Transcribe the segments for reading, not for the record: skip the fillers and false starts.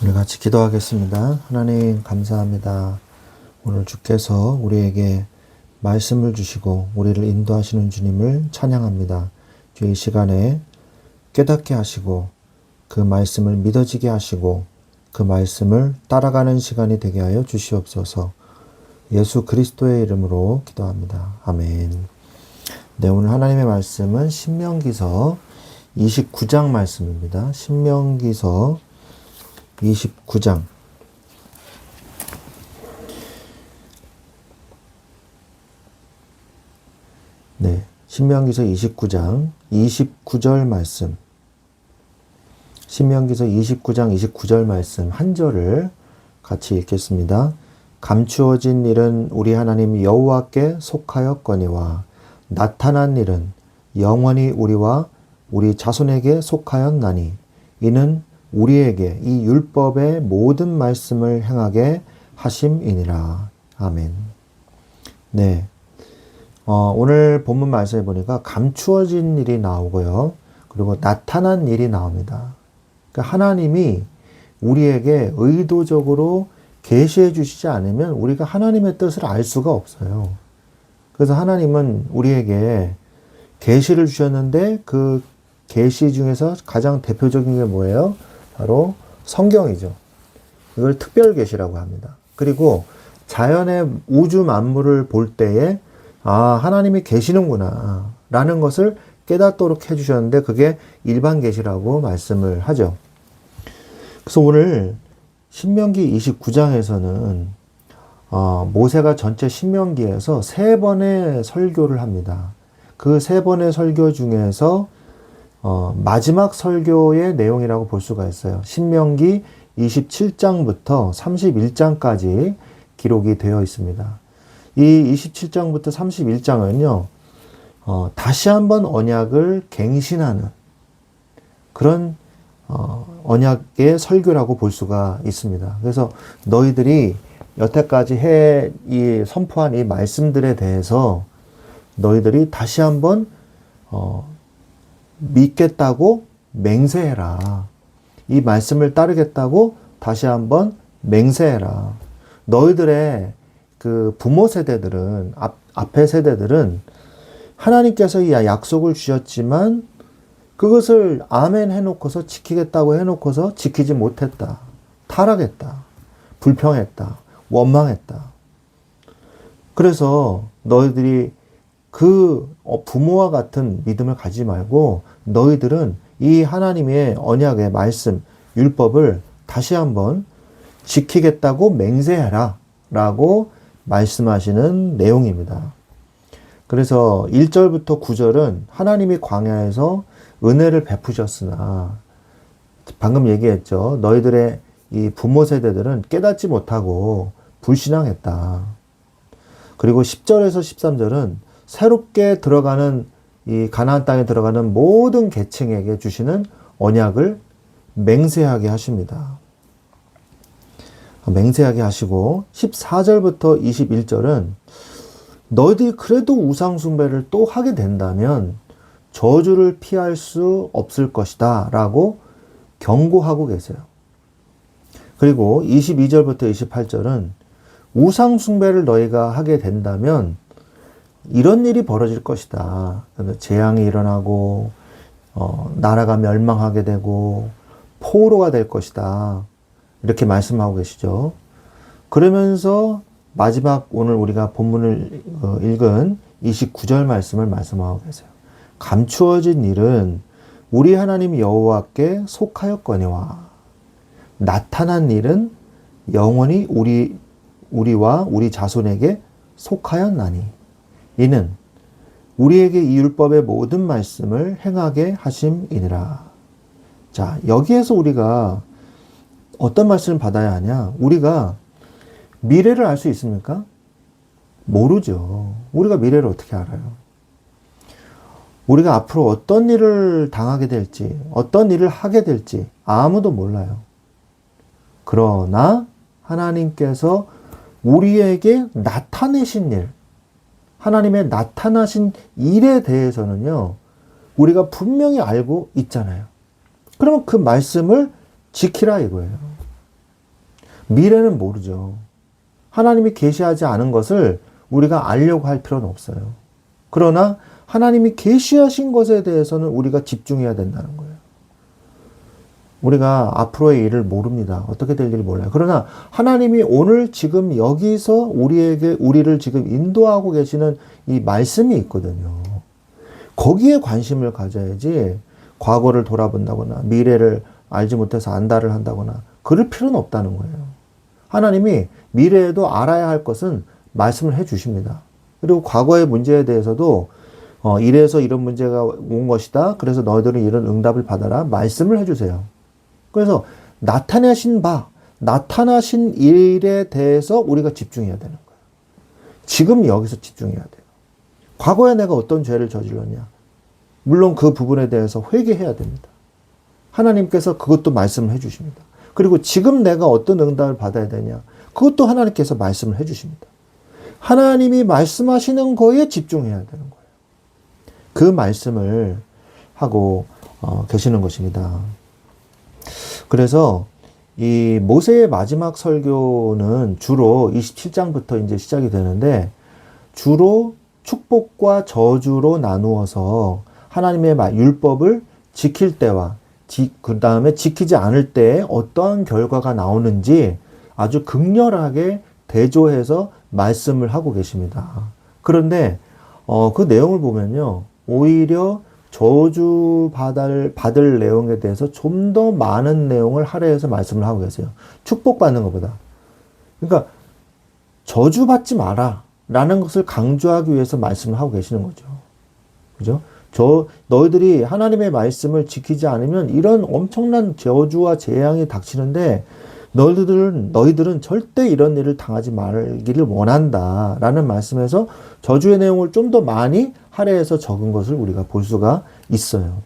우리 같이 기도하겠습니다. 하나님 감사합니다. 오늘 주께서 우리에게 말씀을 주시고 우리를 인도하시는 주님을 찬양합니다. 주의 이 시간에 깨닫게 하시고 그 말씀을 믿어지게 하시고 그 말씀을 따라가는 시간이 되게 하여 주시옵소서. 예수 그리스도의 이름으로 기도합니다. 아멘. 네, 오늘 하나님의 말씀은 신명기서 29장 말씀입니다. 신명기서 29장. 네, 신명기서 29장 29절 말씀. 신명기서 29장 29절 말씀 한 절을 같이 읽겠습니다. 감추어진 일은 우리 하나님 여호와께 속하였거니와 나타난 일은 영원히 우리와 우리 자손에게 속하였나니 이는 우리에게 이 율법의 모든 말씀을 행하게 하심이니라. 아멘. 네. 오늘 본문 말씀에 보니까 감추어진 일이 나오고요. 그리고 나타난 일이 나옵니다. 그러니까 하나님이 우리에게 의도적으로 계시해 주시지 않으면 우리가 하나님의 뜻을 알 수가 없어요. 그래서 하나님은 우리에게 계시를 주셨는데 그 계시 중에서 가장 대표적인 게 뭐예요? 바로 성경이죠. 이걸 특별 계시라고 합니다. 그리고 자연의 우주 만물을 볼 때에 하나님이 계시는구나 라는 것을 깨닫도록 해주셨는데 그게 일반 계시라고 말씀을 하죠. 그래서 오늘 신명기 29장에서는 모세가 전체 신명기에서 3번의 설교를 합니다. 그 3번의 설교 중에서 마지막 설교의 내용이라고 볼 수가 있어요. 신명기 27장부터 31장까지 기록이 되어 있습니다. 이 27장부터 31장은요, 다시 한번 언약을 갱신하는 그런 언약의 설교라고 볼 수가 있습니다. 그래서 너희들이 여태까지 선포한 이 말씀들에 대해서 너희들이 다시 한번 믿겠다고 맹세해라. 이 말씀을 따르겠다고 다시 한번 맹세해라. 너희들의 그 부모 세대들은, 앞의 세대들은 하나님께서 이 약속을 주셨지만 그것을 아멘 해놓고서 지키겠다고 해놓고서 지키지 못했다. 타락했다. 불평했다. 원망했다. 그래서 너희들이 그 부모와 같은 믿음을 가지지 말고 너희들은 이 하나님의 언약의 말씀, 율법을 다시 한번 지키겠다고 맹세해라 라고 말씀하시는 내용입니다. 그래서 1절부터 9절은 하나님이 광야에서 은혜를 베푸셨으나 방금 얘기했죠. 너희들의 이 부모 세대들은 깨닫지 못하고 불신앙했다. 그리고 10절에서 13절은 새롭게 들어가는 이 가나안 땅에 들어가는 모든 계층에게 주시는 언약을 맹세하게 하십니다. 맹세하게 하시고 14절부터 21절은 너희들이 그래도 우상 숭배를 또 하게 된다면 저주를 피할 수 없을 것이다 라고 경고하고 계세요. 그리고 22절부터 28절은 우상 숭배를 너희가 하게 된다면 이런 일이 벌어질 것이다. 재앙이 일어나고 나라가 멸망하게 되고 포로가 될 것이다. 이렇게 말씀하고 계시죠. 그러면서 마지막 오늘 우리가 본문을 읽은 29절 말씀을 말씀하고 계세요. 감추어진 일은 우리 하나님 여호와께 속하였거니와 나타난 일은 영원히 우리와 우리 자손에게 속하였나니 이는 우리에게 이 율법의 모든 말씀을 행하게 하심이니라. 자, 여기에서 우리가 어떤 말씀을 받아야 하냐? 우리가 미래를 알 수 있습니까? 모르죠. 우리가 미래를 어떻게 알아요? 우리가 앞으로 어떤 일을 당하게 될지, 어떤 일을 하게 될지 아무도 몰라요. 그러나 하나님께서 우리에게 나타내신 일, 하나님의 나타나신 일에 대해서는요, 우리가 분명히 알고 있잖아요. 그러면 그 말씀을 지키라 이거예요. 미래는 모르죠. 하나님이 계시하지 않은 것을 우리가 알려고 할 필요는 없어요. 그러나 하나님이 계시하신 것에 대해서는 우리가 집중해야 된다는 거예요. 우리가 앞으로의 일을 모릅니다. 어떻게 될 일을 몰라요. 그러나 하나님이 오늘 지금 여기서 우리를 지금 인도하고 계시는 이 말씀이 있거든요. 거기에 관심을 가져야지 과거를 돌아본다거나 미래를 알지 못해서 안달을 한다거나 그럴 필요는 없다는 거예요. 하나님이 미래에도 알아야 할 것은 말씀을 해 주십니다. 그리고 과거의 문제에 대해서도 이래서 이런 문제가 온 것이다. 그래서 너희들은 이런 응답을 받아라. 말씀을 해 주세요. 그래서 나타나신 일에 대해서 우리가 집중해야 되는 거예요. 지금 여기서 집중해야 돼요. 과거에 내가 어떤 죄를 저질렀냐. 물론 그 부분에 대해서 회개해야 됩니다. 하나님께서 그것도 말씀을 해 주십니다. 그리고 지금 내가 어떤 응답을 받아야 되냐. 그것도 하나님께서 말씀을 해 주십니다. 하나님이 말씀하시는 거에 집중해야 되는 거예요. 그 말씀을 하고 계시는 것입니다. 그래서 이 모세의 마지막 설교는 주로 27장부터 이제 시작이 되는데 주로 축복과 저주로 나누어서 하나님의 율법을 지킬 때와 그 다음에 지키지 않을 때에 어떠한 결과가 나오는지 아주 극렬하게 대조해서 말씀을 하고 계십니다. 그런데 그 내용을 보면요. 오히려 저주 받을 내용에 대해서 좀 더 많은 내용을 할애해서 말씀을 하고 계세요. 축복받는 것보다. 그러니까 저주받지 마라 라는 것을 강조하기 위해서 말씀을 하고 계시는 거죠. 그죠? 너희들이 하나님의 말씀을 지키지 않으면 이런 엄청난 저주와 재앙이 닥치는데 너희들은 절대 이런 일을 당하지 말기를 원한다 라는 말씀에서 저주의 내용을 좀 더 많이 할애해서 적은 것을 우리가 볼 수가 있어요.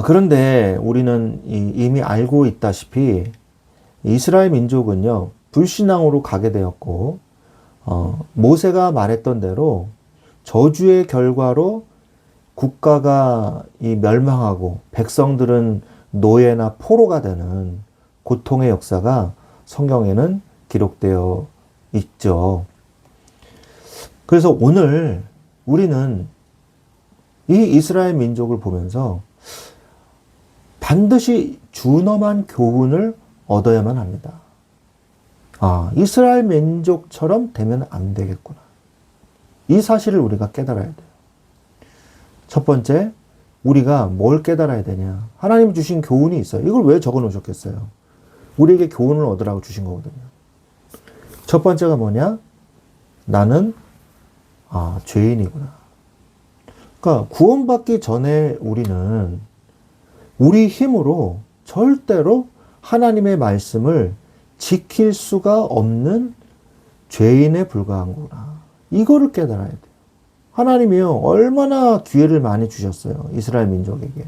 그런데 우리는 이미 알고 있다시피 이스라엘 민족은요, 불신앙으로 가게 되었고, 모세가 말했던 대로 저주의 결과로 국가가 멸망하고 백성들은 노예나 포로가 되는 고통의 역사가 성경에는 기록되어 있죠. 그래서 오늘 우리는 이 이스라엘 민족을 보면서 반드시 준엄한 교훈을 얻어야만 합니다. 이스라엘 민족처럼 되면 안 되겠구나. 이 사실을 우리가 깨달아야 돼요. 첫 번째, 우리가 뭘 깨달아야 되냐. 하나님 주신 교훈이 있어요. 이걸 왜 적어 놓으셨겠어요? 우리에게 교훈을 얻으라고 주신 거거든요. 첫 번째가 뭐냐? 나는 죄인이구나. 그러니까 구원받기 전에 우리는 우리 힘으로 절대로 하나님의 말씀을 지킬 수가 없는 죄인에 불과한구나. 이거를 깨달아야 돼요. 하나님이요, 얼마나 기회를 많이 주셨어요. 이스라엘 민족에게.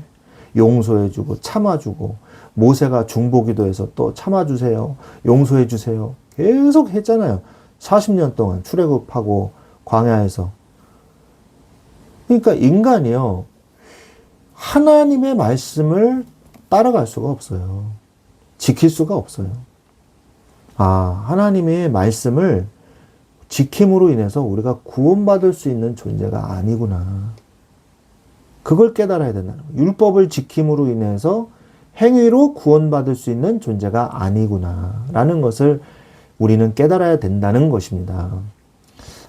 용서해주고, 참아주고, 모세가 중보기도해서 또 참아주세요. 용서해주세요. 계속 했잖아요. 40년 동안 출애굽하고 광야에서. 그러니까 인간이요, 하나님의 말씀을 따라갈 수가 없어요. 지킬 수가 없어요. 하나님의 말씀을 지킴으로 인해서 우리가 구원받을 수 있는 존재가 아니구나. 그걸 깨달아야 된다는 거예요. 율법을 지킴으로 인해서 행위로 구원받을 수 있는 존재가 아니구나. 라는 것을 우리는 깨달아야 된다는 것입니다.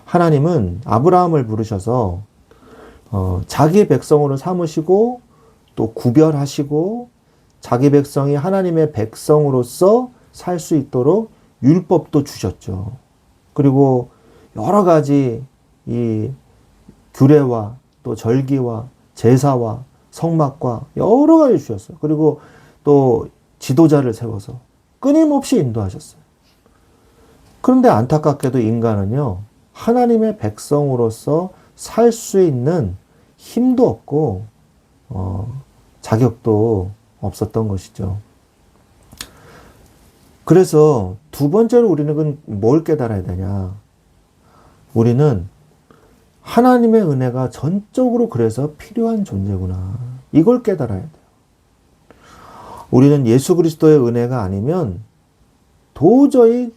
하나님은 아브라함을 부르셔서 자기 백성으로 삼으시고 또 구별하시고 자기 백성이 하나님의 백성으로서 살 수 있도록 율법도 주셨죠. 그리고 여러 가지 이 규례와 또 절기와 제사와 성막과 여러 가지 주셨어요. 그리고 또 지도자를 세워서 끊임없이 인도하셨어요. 그런데 안타깝게도 인간은요, 하나님의 백성으로서 살 수 있는 힘도 없고 자격도 없었던 것이죠. 그래서 두 번째로 우리는 뭘 깨달아야 되냐? 우리는 하나님의 은혜가 전적으로 그래서 필요한 존재구나. 이걸 깨달아야 돼요. 우리는 예수 그리스도의 은혜가 아니면 도저히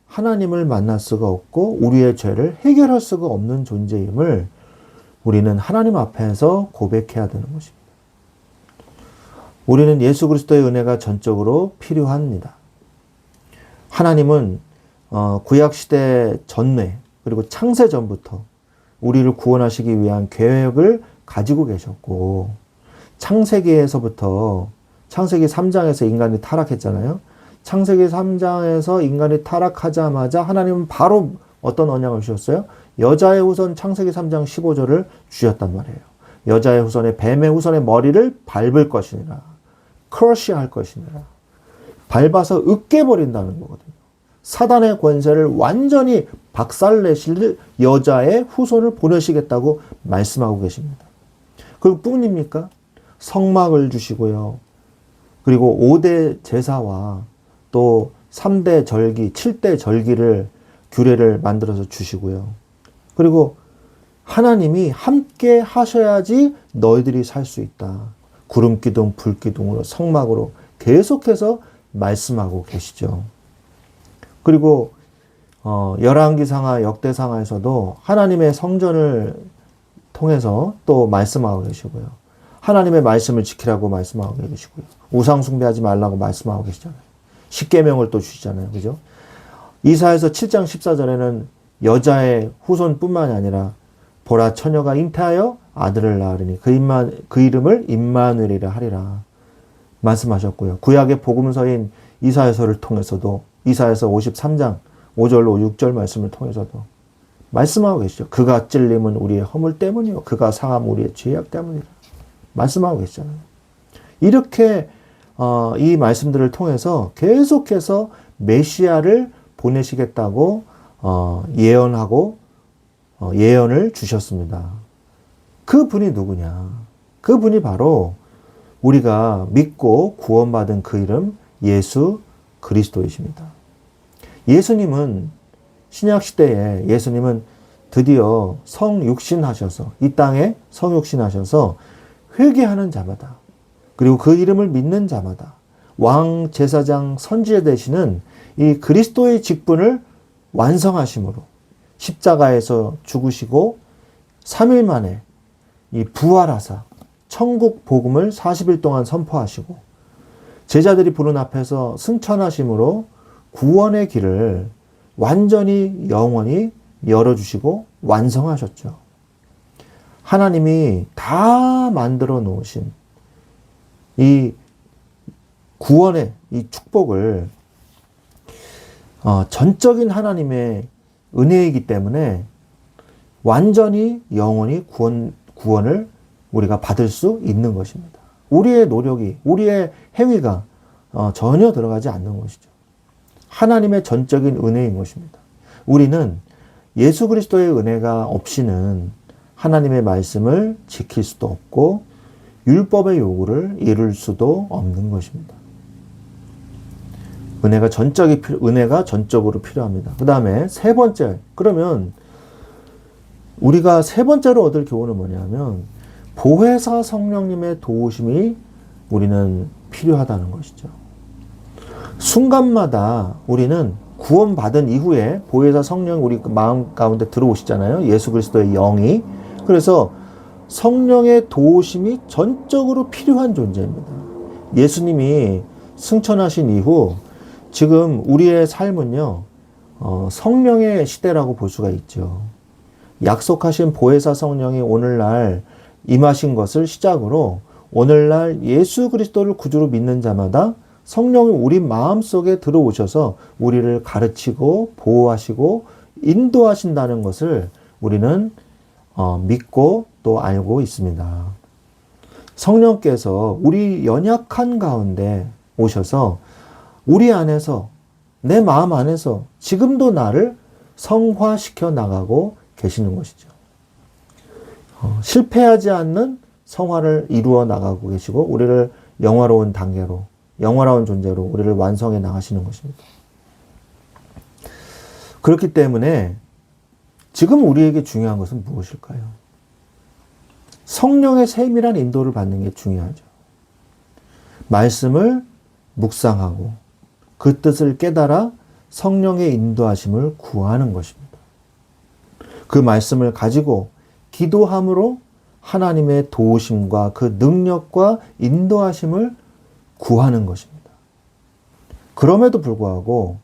하나님을 만날 수가 없고 우리의 죄를 해결할 수가 없는 존재임을 우리는 하나님 앞에서 고백해야 되는 것입니다. 우리는 예수 그리스도의 은혜가 전적으로 필요합니다. 하나님은 구약시대 전에 그리고 창세 전부터 우리를 구원하시기 위한 계획을 가지고 계셨고 창세기에서부터 창세기 3장에서 인간이 타락했잖아요. 창세기 3장에서 인간이 타락하자마자 하나님은 바로 어떤 언약을 주셨어요? 여자의 후손 창세기 3장 15절을 주셨단 말이에요. 여자의 후손의 뱀의 후손의 머리를 밟을 것이니라. 크러쉬할 것이니라. 밟아서 으깨버린다는 거거든요. 사단의 권세를 완전히 박살내실 여자의 후손을 보내시겠다고 말씀하고 계십니다. 그리고 뿐입니까? 성막을 주시고요. 그리고 5대 제사와 또 3대 절기, 7대 절기를 규례를 만들어서 주시고요. 그리고 하나님이 함께 하셔야지 너희들이 살 수 있다. 구름기둥, 불기둥으로 성막으로 계속해서 말씀하고 계시죠. 그리고 열왕기상하, 역대상하에서도 하나님의 성전을 통해서 또 말씀하고 계시고요. 하나님의 말씀을 지키라고 말씀하고 계시고요. 우상 숭배하지 말라고 말씀하고 계시잖아요. 십계명을 또 주시잖아요. 그죠? 이사야서 7장 14절에는 여자의 후손뿐만이 아니라 보라 처녀가 잉태하여 아들을 낳으리니 그 이름을 임마누엘이라 하리라 말씀하셨고요. 구약의 복음서인 이사야서를 통해서도 이사야서 53장 5절로 6절 말씀을 통해서도 말씀하고 계시죠. 그가 찔림은 우리의 허물 때문이요 그가 상함 우리의 죄악 때문이라 말씀하고 계시잖아요. 이렇게 이 말씀들을 통해서 계속해서 메시아를 보내시겠다고 예언하고 예언을 주셨습니다. 그분이 누구냐? 그분이 바로 우리가 믿고 구원받은 그 이름 예수 그리스도이십니다. 예수님은 신약시대에 예수님은 드디어 성육신하셔서 이 땅에 성육신하셔서 회개하는 자마다 그리고 그 이름을 믿는 자마다 왕, 제사장, 선지자 되시는 이 그리스도의 직분을 완성하심으로 십자가에서 죽으시고 3일 만에 이 부활하사 천국 복음을 40일 동안 선포하시고 제자들이 부른 앞에서 승천하심으로 구원의 길을 완전히 영원히 열어주시고 완성하셨죠. 하나님이 다 만들어 놓으신 이 구원의 이 축복을 전적인 하나님의 은혜이기 때문에 완전히 영원히 구원을 우리가 받을 수 있는 것입니다. 우리의 노력이, 우리의 행위가 전혀 들어가지 않는 것이죠. 하나님의 전적인 은혜인 것입니다. 우리는 예수 그리스도의 은혜가 없이는 하나님의 말씀을 지킬 수도 없고 율법의 요구를 이룰 수도 없는 것입니다. 은혜가 전적으로 필요합니다. 그 다음에 세 번째, 그러면 우리가 세 번째로 얻을 교훈은 뭐냐면 보혜사 성령님의 도우심이 우리는 필요하다는 것이죠. 순간마다 우리는 구원받은 이후에 보혜사 성령이 우리 마음 가운데 들어오시잖아요. 예수 그리스도의 영이. 그래서 성령의 도우심이 전적으로 필요한 존재입니다. 예수님이 승천하신 이후 지금 우리의 삶은요, 성령의 시대라고 볼 수가 있죠. 약속하신 보혜사 성령이 오늘날 임하신 것을 시작으로 오늘날 예수 그리스도를 구주로 믿는 자마다 성령이 우리 마음속에 들어오셔서 우리를 가르치고 보호하시고 인도하신다는 것을 우리는 믿고 또 알고 있습니다. 성령께서 우리 연약한 가운데 오셔서 우리 안에서 내 마음 안에서 지금도 나를 성화시켜 나가고 계시는 것이죠. 실패하지 않는 성화를 이루어 나가고 계시고 우리를 영화로운 단계로 영화로운 존재로 우리를 완성해 나가시는 것입니다. 그렇기 때문에 지금 우리에게 중요한 것은 무엇일까요? 성령의 세밀한 인도를 받는 게 중요하죠. 말씀을 묵상하고 그 뜻을 깨달아 성령의 인도하심을 구하는 것입니다. 그 말씀을 가지고 기도함으로 하나님의 도우심과 그 능력과 인도하심을 구하는 것입니다. 그럼에도 불구하고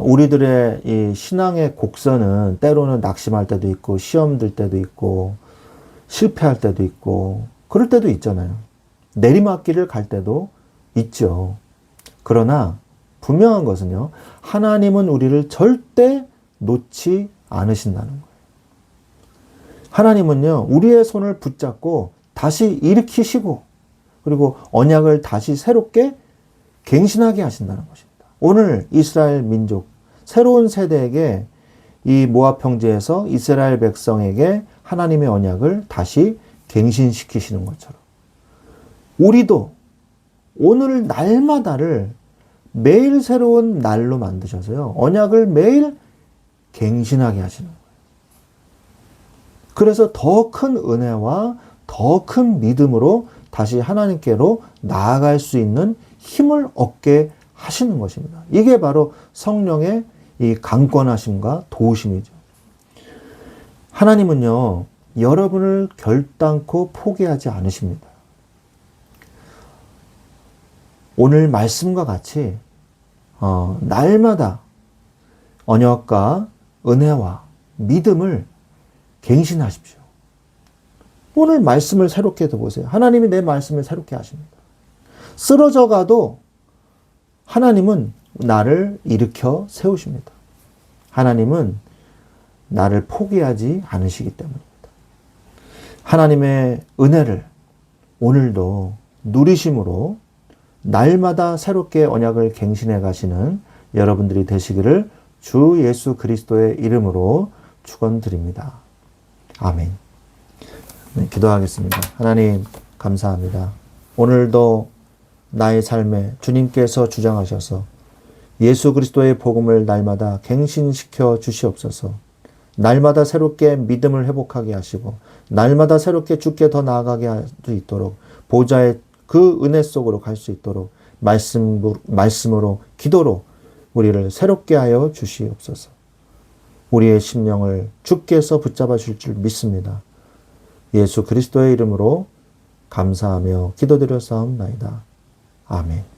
우리들의 이 신앙의 곡선은 때로는 낙심할 때도 있고 시험 들 때도 있고 실패할 때도 있고 그럴 때도 있잖아요. 내리막길을 갈 때도 있죠. 그러나 분명한 것은요. 하나님은 우리를 절대 놓지 않으신다는 거예요. 하나님은요. 우리의 손을 붙잡고 다시 일으키시고 그리고 언약을 다시 새롭게 갱신하게 하신다는 것입니다. 오늘 이스라엘 민족, 새로운 세대에게 이 모압 평지에서 이스라엘 백성에게 하나님의 언약을 다시 갱신시키시는 것처럼 우리도 오늘 날마다를 매일 새로운 날로 만드셔서요. 언약을 매일 갱신하게 하시는 거예요. 그래서 더 큰 은혜와 더 큰 믿음으로 다시 하나님께로 나아갈 수 있는 힘을 얻게 하시는 것입니다. 이게 바로 성령의 이 강권하심과 도우심이죠. 하나님은요, 여러분을 결단코 포기하지 않으십니다. 오늘 말씀과 같이 날마다 언약과 은혜와 믿음을 갱신하십시오. 오늘 말씀을 새롭게 해보세요. 하나님이 내 말씀을 새롭게 하십니다. 쓰러져 가도 하나님은 나를 일으켜 세우십니다. 하나님은 나를 포기하지 않으시기 때문입니다. 하나님의 은혜를 오늘도 누리심으로 날마다 새롭게 언약을 갱신해 가시는 여러분들이 되시기를 주 예수 그리스도의 이름으로 축원드립니다. 아멘. 네, 기도하겠습니다. 하나님 감사합니다. 오늘도 나의 삶에 주님께서 주장하셔서 예수 그리스도의 복음을 날마다 갱신시켜 주시옵소서. 날마다 새롭게 믿음을 회복하게 하시고 날마다 새롭게 주께 더 나아가게 할 수 있도록 보좌의 그 은혜 속으로 갈 수 있도록 말씀으로 기도로 우리를 새롭게 하여 주시옵소서. 우리의 심령을 주께서 붙잡아 주실 줄 믿습니다. 예수 그리스도의 이름으로 감사하며 기도드려 사옵나이다. 아멘.